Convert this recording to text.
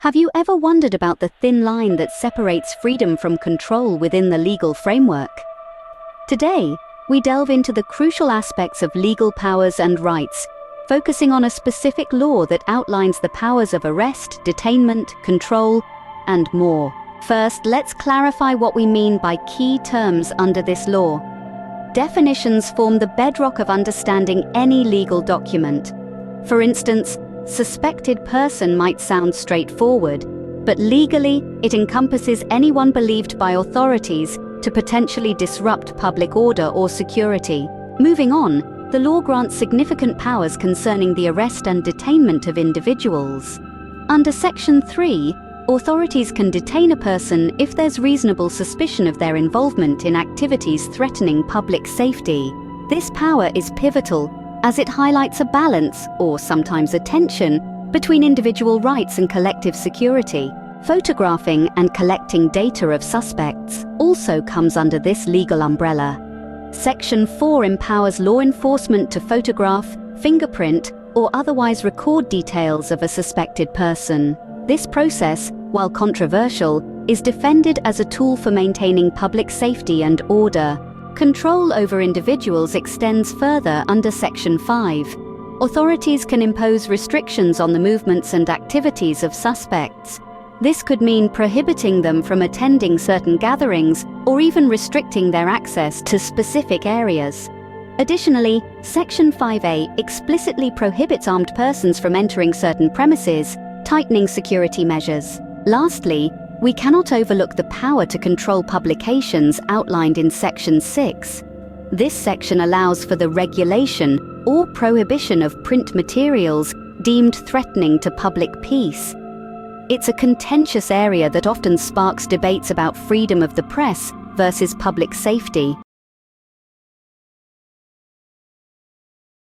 Have you ever wondered about the thin line that separates freedom from control within the legal framework? Today, we delve into the crucial aspects of legal powers and rights, focusing on a specific law that outlines the powers of arrest, detainment, control, and more. First, let's clarify what we mean by key terms under this law. Definitions form the bedrock of understanding any legal document. For instance, suspected person might sound straightforward, but legally, it encompasses anyone believed by authorities to potentially disrupt public order or security. Moving on, the law grants significant powers concerning the arrest and detainment of individuals. Under Section 3, authorities can detain a person if there's reasonable suspicion of their involvement in activities threatening public safety. This power is pivotal, as it highlights a balance, or sometimes a tension, between individual rights and collective security. Photographing and collecting data of suspects also comes under this legal umbrella. Section 4 empowers law enforcement to photograph, fingerprint, or otherwise record details of a suspected person. This process, while controversial, is defended as a tool for maintaining public safety and order. Control over individuals extends further under Section 5. Authorities can impose restrictions on the movements and activities of suspects. This could mean prohibiting them from attending certain gatherings or even restricting their access to specific areas. Additionally, Section 5A explicitly prohibits armed persons from entering certain premises, tightening security measures. Lastly, we cannot overlook the power to control publications outlined in Section 6. This section allows for the regulation or prohibition of print materials deemed threatening to public peace. It's a contentious area that often sparks debates about freedom of the press versus public safety.